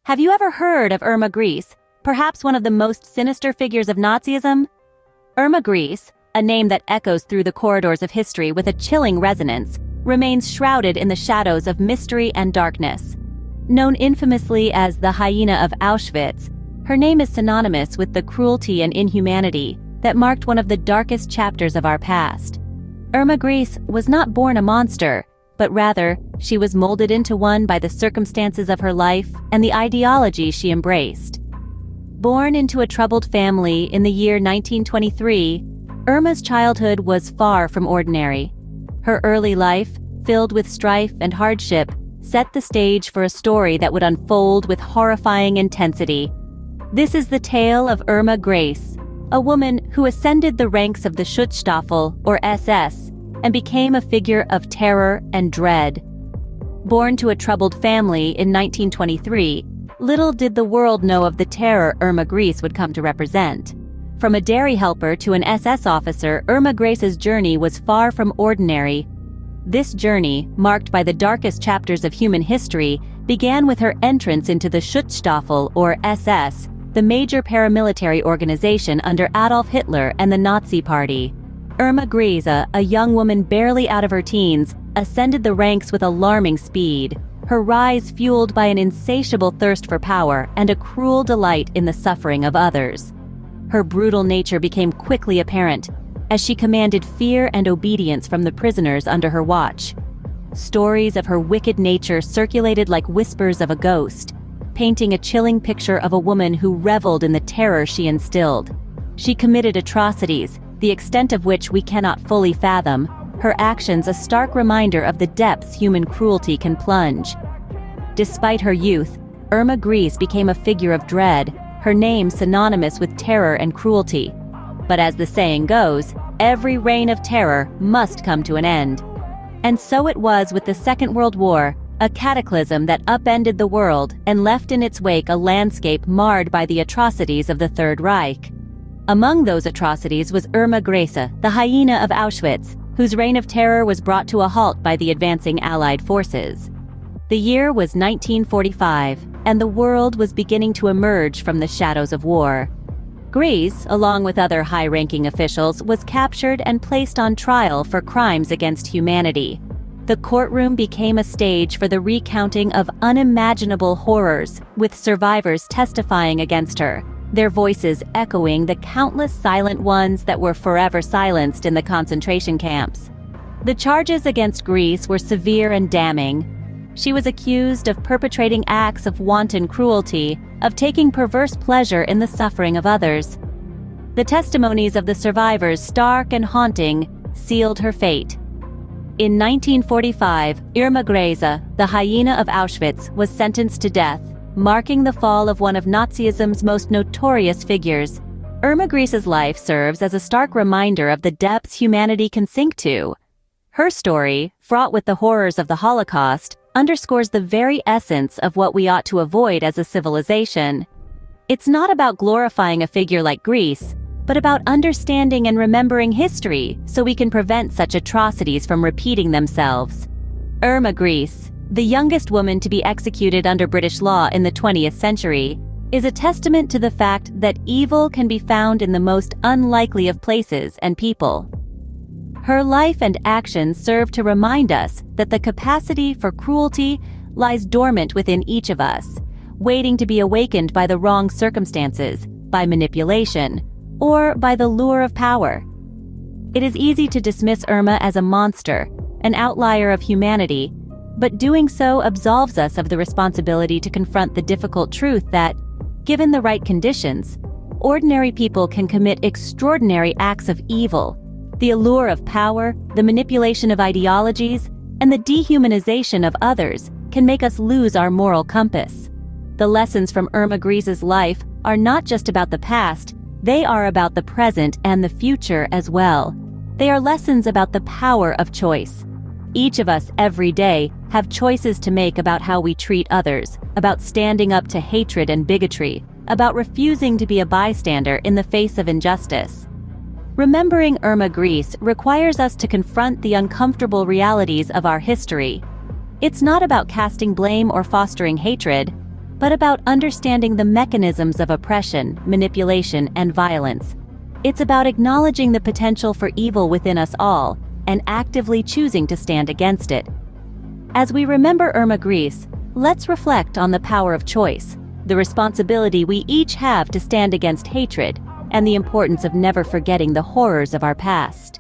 Have you ever heard of Irma Grese, perhaps one of the most sinister figures of Nazism? Irma Grese, a name that echoes through the corridors of history with a chilling resonance, remains shrouded in the shadows of mystery and darkness. Known infamously as the Hyena of Auschwitz, her name is synonymous with the cruelty and inhumanity that marked one of the darkest chapters of our past. Irma Grese was not born a monster, but rather, she was molded into one by the circumstances of her life and the ideology she embraced. Born into a troubled family in the year 1923, Irma's childhood was far from ordinary. Her early life, filled with strife and hardship, set the stage for a story that would unfold with horrifying intensity. This is the tale of Irma Grese, a woman who ascended the ranks of the Schutzstaffel, or SS, and became a figure of terror and dread. Born to a troubled family in 1923, little did the world know of the terror Irma Grese would come to represent. From a dairy helper to an SS officer, Irma Grese's journey was far from ordinary. This journey, marked by the darkest chapters of human history, began with her entrance into the Schutzstaffel, or SS, the major paramilitary organization under Adolf Hitler and the Nazi Party. Irma Grese, a young woman barely out of her teens, ascended the ranks with alarming speed, her rise fueled by an insatiable thirst for power and a cruel delight in the suffering of others. Her brutal nature became quickly apparent, as she commanded fear and obedience from the prisoners under her watch. Stories of her wicked nature circulated like whispers of a ghost, painting a chilling picture of a woman who reveled in the terror she instilled. She committed atrocities, the extent of which we cannot fully fathom, her actions a stark reminder of the depths human cruelty can plunge. Despite her youth, Irma Grese became a figure of dread, her name synonymous with terror and cruelty. But as the saying goes, every reign of terror must come to an end. And so it was with the Second World War, a cataclysm that upended the world and left in its wake a landscape marred by the atrocities of the Third Reich. Among those atrocities was Irma Grese, the Hyena of Auschwitz, whose reign of terror was brought to a halt by the advancing Allied forces. The year was 1945, and the world was beginning to emerge from the shadows of war. Grese, along with other high-ranking officials, was captured and placed on trial for crimes against humanity. The courtroom became a stage for the recounting of unimaginable horrors, with survivors testifying against her, their voices echoing the countless silent ones that were forever silenced in the concentration camps. The charges against Grese were severe and damning. She was accused of perpetrating acts of wanton cruelty, of taking perverse pleasure in the suffering of others. The testimonies of the survivors, stark and haunting, sealed her fate. In 1945, Irma Grese, the Hyena of Auschwitz, was sentenced to death, marking the fall of one of Nazism's most notorious figures. Irma Grese's life serves as a stark reminder of the depths humanity can sink to. Her story, fraught with the horrors of the Holocaust, underscores the very essence of what we ought to avoid as a civilization. It's not about glorifying a figure like Grese, but about understanding and remembering history so we can prevent such atrocities from repeating themselves. Irma Grese, the youngest woman to be executed under British law in the 20th century, is a testament to the fact that evil can be found in the most unlikely of places and people. Her life and actions serve to remind us that the capacity for cruelty lies dormant within each of us, waiting to be awakened by the wrong circumstances, by manipulation, or by the lure of power. It is easy to dismiss Irma as a monster, an outlier of humanity, but doing so absolves us of the responsibility to confront the difficult truth that, given the right conditions, ordinary people can commit extraordinary acts of evil. The allure of power, the manipulation of ideologies, and the dehumanization of others can make us lose our moral compass. The lessons from Irma Grese's life are not just about the past, they are about the present and the future as well. They are lessons about the power of choice. Each of us every day have choices to make about how we treat others, about standing up to hatred and bigotry, about refusing to be a bystander in the face of injustice. Remembering Irma Grese requires us to confront the uncomfortable realities of our history. It's not about casting blame or fostering hatred, but about understanding the mechanisms of oppression, manipulation, and violence. It's about acknowledging the potential for evil within us all and actively choosing to stand against it. As we remember Irma Grese, let's reflect on the power of choice, the responsibility we each have to stand against hatred, and the importance of never forgetting the horrors of our past.